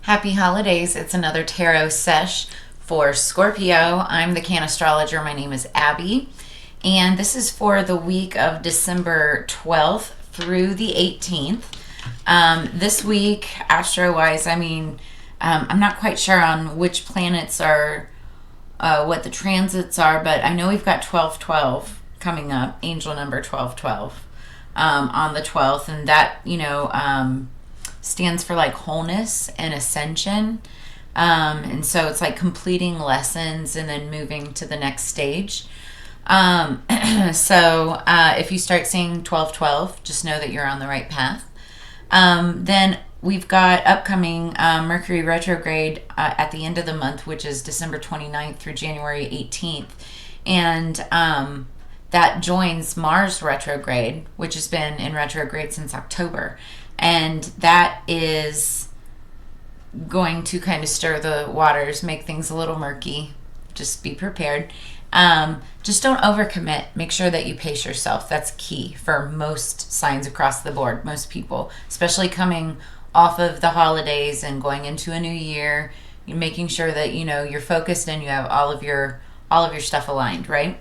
Happy holidays. It's another tarot sesh for Scorpio. I'm the Cannastrologer. My name is Abby. And this is for the week of December 12th through the 18th. This week, astro-wise, I'm not quite sure on which planets are, what the transits are, but I know we've got 1212 coming up, angel number 1212, on the 12th. And that, stands for like wholeness and ascension. And so it's like completing lessons and then moving to the next stage. So if you start seeing 1212, just know that you're on the right path. Then we've got upcoming Mercury retrograde at the end of the month, which is December 29th through January 18th. And that joins Mars retrograde, which has been in retrograde since October. And that is going to kind of stir the waters, make things a little murky. Just be prepared. Just don't overcommit. Make sure that you pace yourself. That's key for most signs across the board, most people, especially coming off of the holidays and going into a new year. You're making sure that you're focused and you have all of your stuff aligned, right?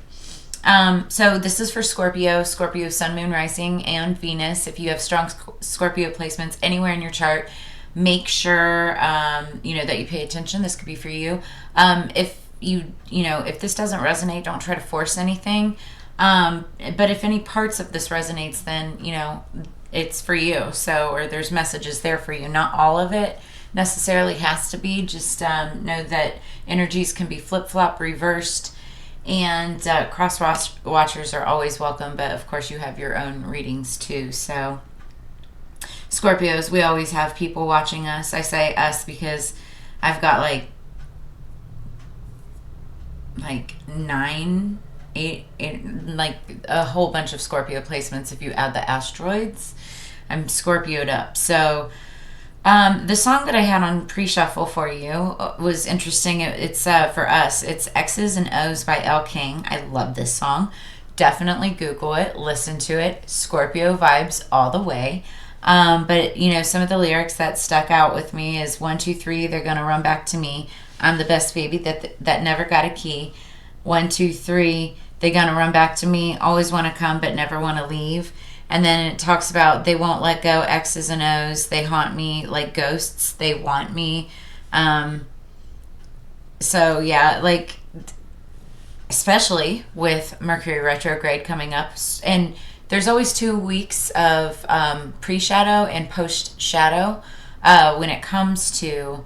So this is for Scorpio, Sun, Moon, Rising, and Venus. If you have strong Scorpio placements anywhere in your chart, make sure, that you pay attention. This could be for you. If this doesn't resonate, don't try to force anything. But if any parts of this resonates, then, it's for you. So, or there's messages there for you. Not all of it necessarily has to be. Just know that energies can be flip-flop, reversed. And cross watchers are always welcome, but of course you have your own readings too. So Scorpios, we always have people watching us. I say us because I've got like 9, 8, like a whole bunch of Scorpio placements. If you add the asteroids, I'm Scorpioed up. So the song that I had on pre-shuffle for you was interesting. It's for us. It's X's and O's by Elle King. I love this song. Definitely Google it. Listen to it. Scorpio vibes all the way. But, some of the lyrics that stuck out with me is 1, 2, 3, they're going to run back to me. I'm the best baby that never got a key. 1, 2, 3, they're going to run back to me. Always want to come but never want to leave. And then it talks about they won't let go, X's and O's. They haunt me like ghosts. They want me. So, yeah, especially with Mercury retrograde coming up. And there's always 2 weeks of pre-shadow and post-shadow when it comes to,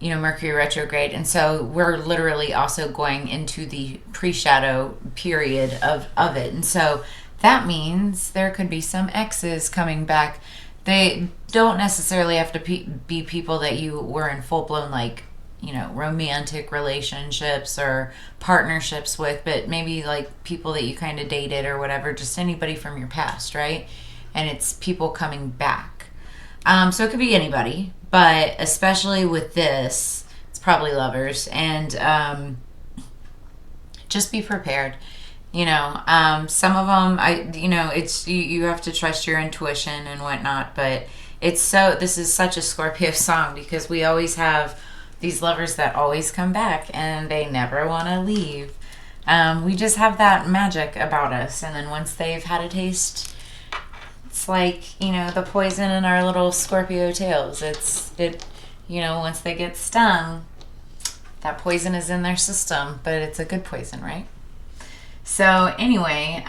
Mercury retrograde. And so we're literally also going into the pre-shadow period of it. And so that means there could be some exes coming back. They don't necessarily have to be people that you were in full-blown, romantic relationships or partnerships with, but maybe people that you kind of dated or whatever, just anybody from your past, right? And it's people coming back. So it could be anybody, but especially with this, it's probably lovers. And just be prepared. Some of them, it's you have to trust your intuition and whatnot, but this is such a Scorpio song because we always have these lovers that always come back and they never want to leave. We just have that magic about us, and then once they've had a taste, it's like, the poison in our little Scorpio tails. Once they get stung, that poison is in their system, but it's a good poison, right? So anyway,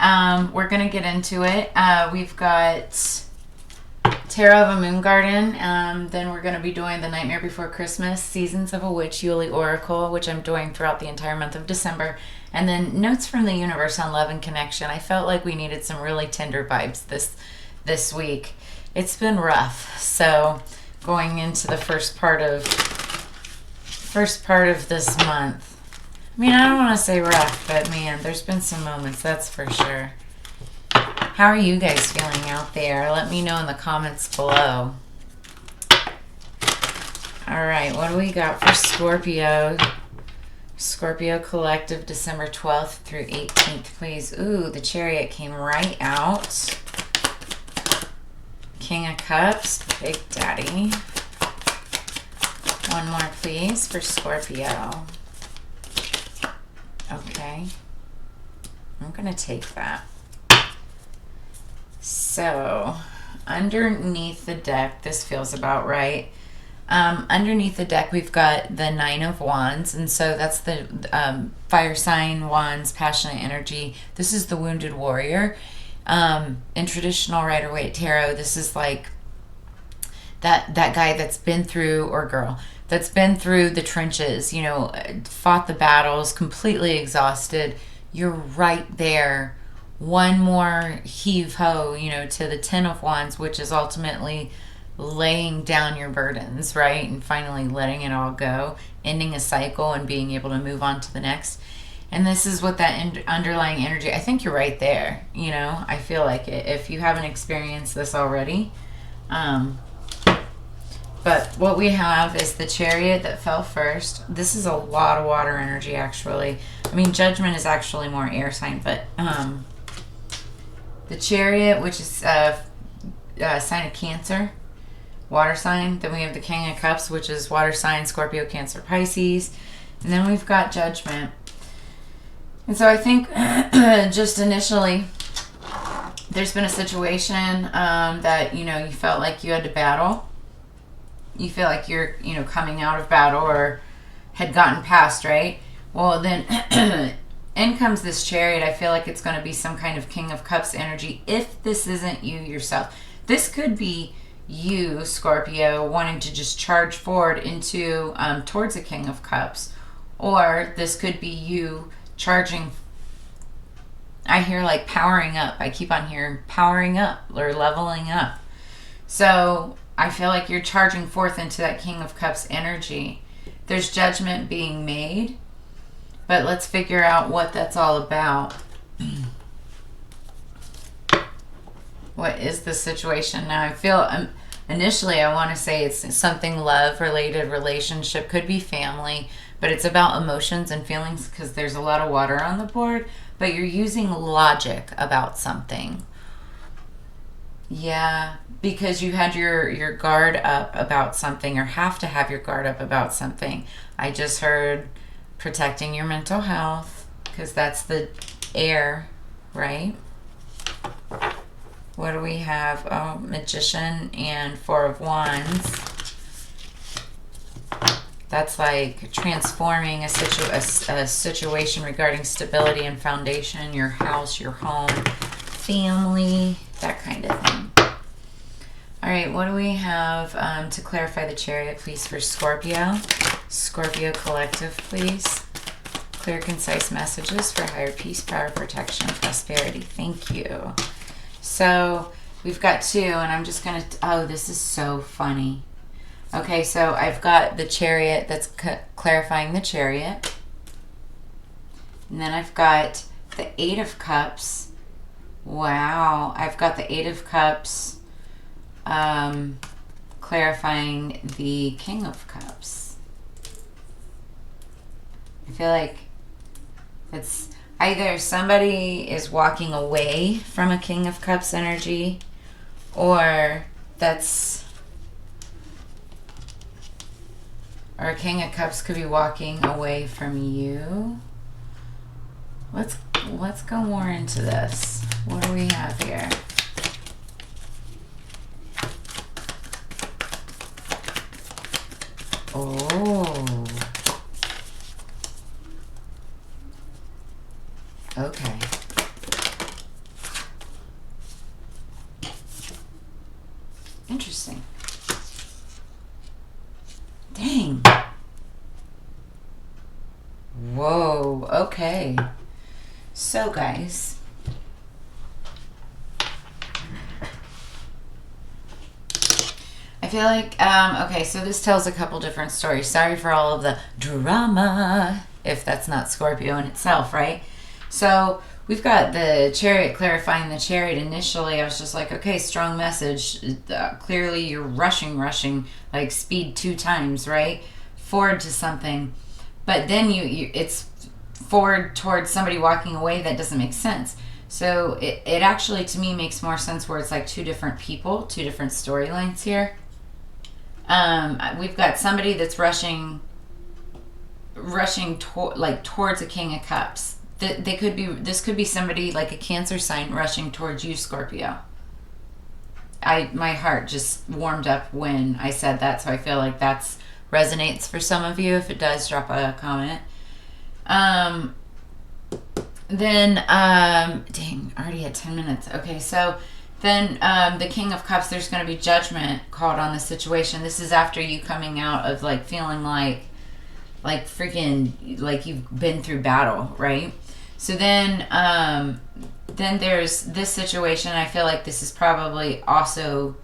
we're going to get into it. We've got Tarot of a Moon Garden. Then we're going to be doing The Nightmare Before Christmas, Seasons of a Witch, Yule Oracle, which I'm doing throughout the entire month of December. And then Notes from the Universe on Love and Connection. I felt like we needed some really tender vibes this week. It's been rough. So going into the first part of this month. I don't want to say rough, but man, there's been some moments, that's for sure. How are you guys feeling out there? Let me know in the comments below. All right, what do we got for Scorpio? Scorpio Collective, December 12th through 18th, please. Ooh, the Chariot came right out. King of Cups, Big Daddy. One more, please, for Scorpio. Okay. I'm going to take that. So, underneath the deck, this feels about right. Underneath the deck, we've got the Nine of Wands, and so that's the fire sign, wands, passionate energy. This is the wounded warrior. In traditional Rider-Waite tarot, this is like that guy that's been through, or girl, that's been through the trenches, you know, fought the battles, completely exhausted. You're right there. One more heave-ho, you know, to the Ten of Wands, which is ultimately laying down your burdens, right? And finally letting it all go, ending a cycle and being able to move on to the next. And this is what that underlying energy, I think you're right there, you know? I feel like it, if you haven't experienced this already. But what we have is the Chariot that fell first. This is a lot of water energy, actually. I mean, Judgment is actually more air sign, but the Chariot, which is a sign of Cancer, water sign. Then we have the King of Cups, which is water sign, Scorpio, Cancer, Pisces. And then we've got Judgment. And so I think just initially, there's been a situation that, you know, you felt like you had to battle. You feel like you're, you know, coming out of battle or had gotten past, right? Well, then in comes this Chariot. I feel like it's going to be some kind of King of Cups energy if this isn't you yourself. This could be you, Scorpio, wanting to just charge forward into towards a King of Cups, or this could be you charging. I hear like powering up. I keep on hearing powering up or leveling up. So I feel like you're charging forth into that King of Cups energy. There's judgment being made, but let's figure out what that's all about. What is the situation now? I feel initially I want to say it's something love related, relationship, could be family, but it's about emotions and feelings because there's a lot of water on the board, but you're using logic about something. Yeah, because you had your guard up about something, or have to have your guard up about something. I just heard protecting your mental health because that's the air, right? What do we have? Oh, Magician and Four of Wands. That's like transforming a situation regarding stability and foundation, your house, your home, family, that kind of thing. All right, what do we have to clarify the Chariot, please, for Scorpio? Scorpio Collective, please. Clear, concise messages for higher peace, power, protection, prosperity. Thank you. So we've got two, and I'm just going to... Oh, this is so funny. Okay, so I've got the Chariot that's clarifying the Chariot. And then I've got the Eight of Cups. Wow. I've got the Eight of Cups clarifying the King of Cups. I feel like it's either somebody is walking away from a King of Cups energy, or that's... Or a King of Cups could be walking away from you. Let's go more into this. What do we have here? Oh. Okay. Interesting. Dang. Whoa, okay. So, guys, I feel like, okay, so this tells a couple different stories. Sorry for all of the drama, if that's not Scorpio in itself, right? So we've got the Chariot clarifying the Chariot. Initially, I was just like, okay, strong message. Clearly, you're rushing, like speed 2 times, right? Forward to something. But then it's forward towards somebody walking away. That doesn't make sense. So it actually, to me, makes more sense where it's like 2 different people, 2 different storylines here. We've got somebody that's rushing towards a King of Cups. This could be somebody like a Cancer sign rushing towards you, Scorpio. My heart just warmed up when I said that, so I feel like that's resonates for some of you. If it does, drop a comment. Then dang, already at 10 minutes. Okay, so then the King of Cups, there's going to be judgment called on the situation. This is after you coming out of like feeling like freaking like you've been through battle, right? So then there's this situation. I feel like this is probably also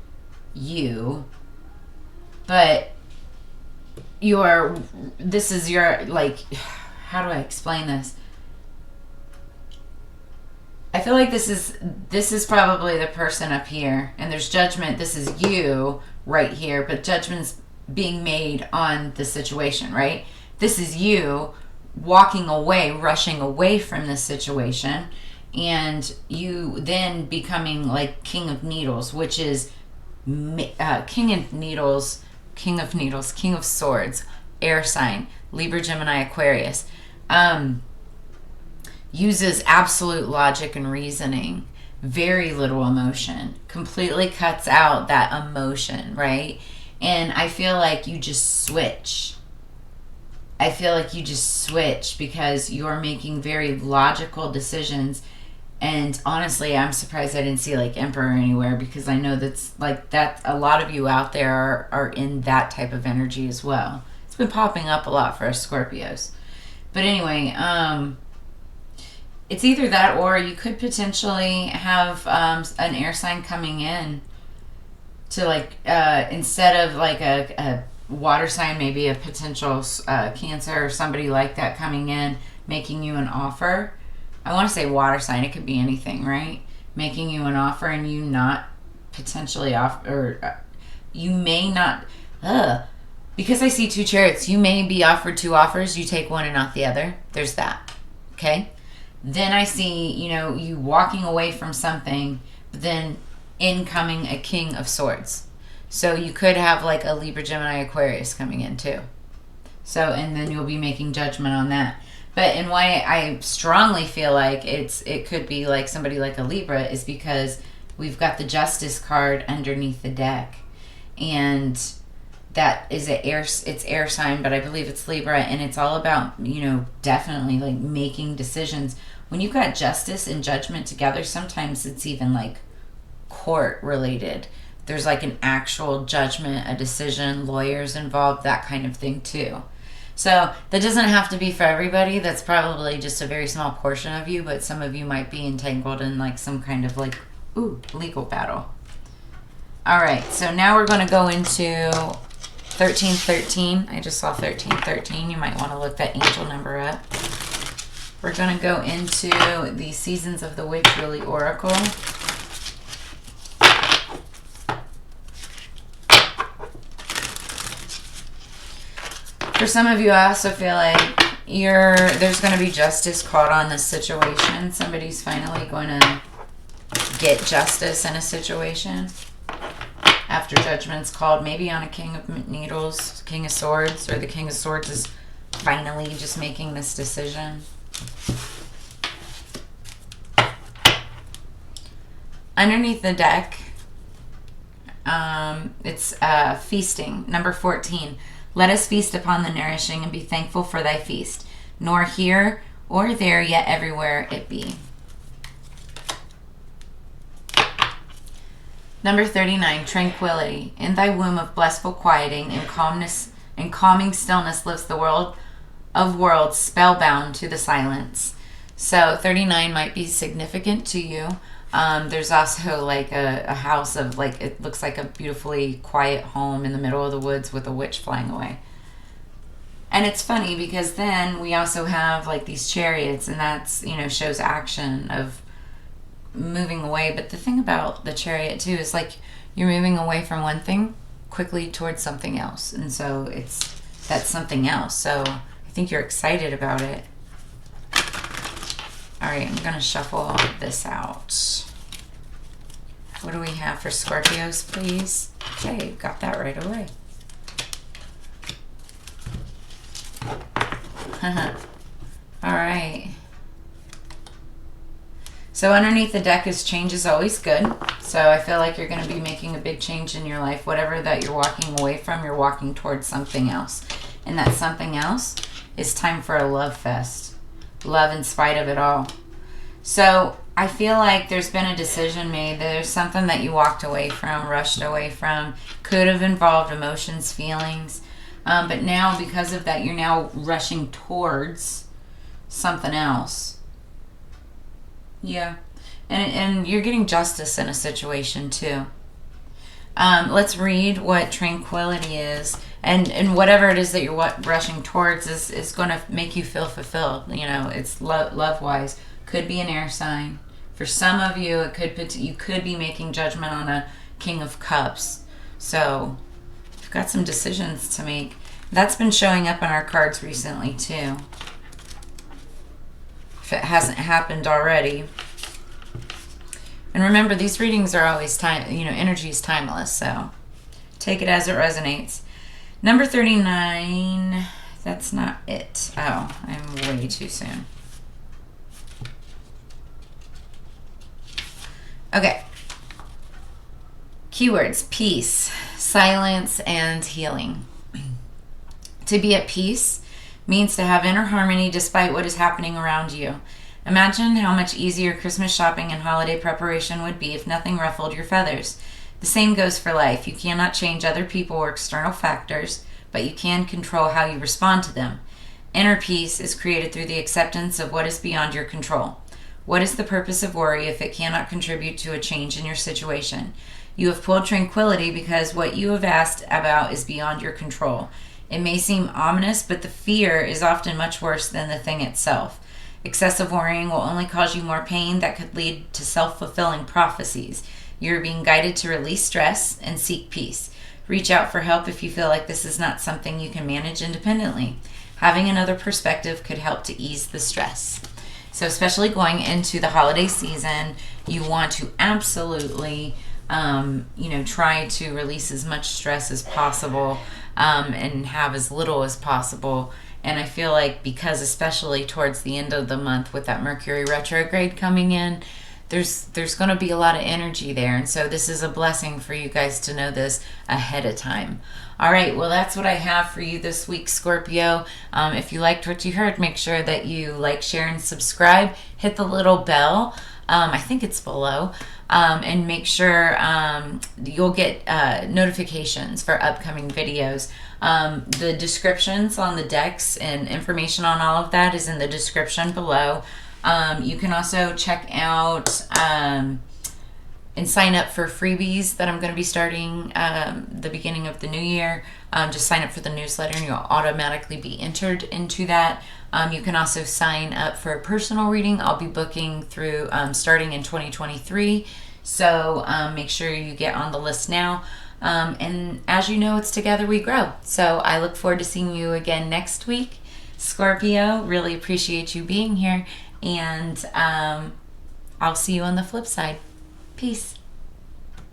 you, but this is your, like, how do I explain this? I feel like this is probably the person up here, and there's judgment. This is you right here, but judgment's being made on the situation, right? This is you walking away, rushing away from this situation, and you then becoming like King of Needles, which is King of Swords, air sign, Libra, Gemini, Aquarius. Uses absolute logic and reasoning, very little emotion, completely cuts out that emotion, right? And I feel like you just switch. Because you're making very logical decisions. And honestly, I'm surprised I didn't see like Emperor anywhere, because I know that's like that a lot of you out there are in that type of energy as well. It's been popping up a lot for us Scorpios. But anyway, it's either that, or you could potentially have an air sign coming in to like instead of like a water sign, maybe a potential Cancer or somebody like that coming in, making you an offer. I want to say water sign. It could be anything, right? Making you an offer, and you not potentially off, or you may not. Because I see 2 chariots. You may be offered 2 offers. You take one and not the other. There's that. Okay. Then I see, you walking away from something, but then incoming a King of Swords. So you could have like a Libra, Gemini, Aquarius coming in too. So, and then you'll be making judgment on that. But, and why I strongly feel like it could be like somebody like a Libra is because we've got the Justice card underneath the deck. And that is it's air sign, but I believe it's Libra, and it's all about, definitely like making decisions. When you've got justice and judgment together, sometimes it's even like court related. There's like an actual judgment, a decision, lawyers involved, that kind of thing too. So that doesn't have to be for everybody. That's probably just a very small portion of you, but some of you might be entangled in like some kind of like, legal battle. All right, so now we're going to go into 1313. I just saw 1313. You might want to look that angel number up. We're going to go into the Seasons of the Witch Yule Oracle. For some of you, I also feel like there's going to be justice called on this situation. Somebody's finally going to get justice in a situation after judgment's called, maybe on a King of Needles, King of Swords, or the King of Swords is finally just making this decision. Underneath the deck, it's feasting, number 14. Let us feast upon the nourishing and be thankful for thy feast, nor here or there, yet everywhere it be. Number 39, tranquility. In thy womb of blissful quieting and calmness and calming stillness lives the world of worlds, spellbound to the silence. So 39 might be significant to you. There's also like a house of like, it looks like a beautifully quiet home in the middle of the woods with a witch flying away. And it's funny because then we also have like these chariots, and that's, shows action of moving away. But the thing about the chariot too is like you're moving away from one thing quickly towards something else. And so that's something else. So I think you're excited about it. All right, I'm going to shuffle this out. What do we have for Scorpios, please? Okay, got that right away. All right. So underneath the deck is change is always good. So I feel like you're going to be making a big change in your life. Whatever that you're walking away from, you're walking towards something else. And that something else is time for a love fest. Love in spite of it all. So I feel like there's been a decision made. There's something that you walked away from, rushed away from. Could have involved emotions, feelings. But now, because of that, you're now rushing towards something else. Yeah. And you're getting justice in a situation, too. Let's read what tranquility is. And whatever it is that you're rushing towards is going to make you feel fulfilled. You know, it's love-wise. Could be an air sign. For some of you, you could be making judgment on a King of Cups. So you've got some decisions to make. That's been showing up on our cards recently, too. If it hasn't happened already. And remember, these readings are always energy is timeless, so take it as it resonates. Number 39, that's not it. Oh, I'm way too soon. Okay. Keywords: peace, silence, and healing. To be at peace means to have inner harmony despite what is happening around you. Imagine how much easier Christmas shopping and holiday preparation would be if nothing ruffled your feathers. The same goes for life. You cannot change other people or external factors, but you can control how you respond to them. Inner peace is created through the acceptance of what is beyond your control. What is the purpose of worry if it cannot contribute to a change in your situation? You have pulled tranquility because what you have asked about is beyond your control. It may seem ominous, but the fear is often much worse than the thing itself. Excessive worrying will only cause you more pain that could lead to self-fulfilling prophecies. You're being guided to release stress and seek peace. Reach out for help if you feel like this is not something you can manage independently. Having another perspective could help to ease the stress. So especially going into the holiday season, you want to absolutely try to release as much stress as possible and have as little as possible. And I feel like because especially towards the end of the month with that Mercury retrograde coming in, there's going to be a lot of energy there. And so this is a blessing for you guys to know this ahead of time. All right, well, that's what I have for you this week, Scorpio. If you liked what you heard, make sure that you like, share, and subscribe. Hit the little bell. I think it's below. And make sure you'll get notifications for upcoming videos. The descriptions on the decks and information on all of that is in the description below. You can also check out and sign up for freebies that I'm going to be starting the beginning of the new year. Just sign up for the newsletter and you'll automatically be entered into that. You can also sign up for a personal reading. I'll be booking through starting in 2023. So make sure you get on the list now. And as you know, it's together we grow. So I look forward to seeing you again next week. Scorpio, really appreciate you being here. And I'll see you on the flip side. Peace.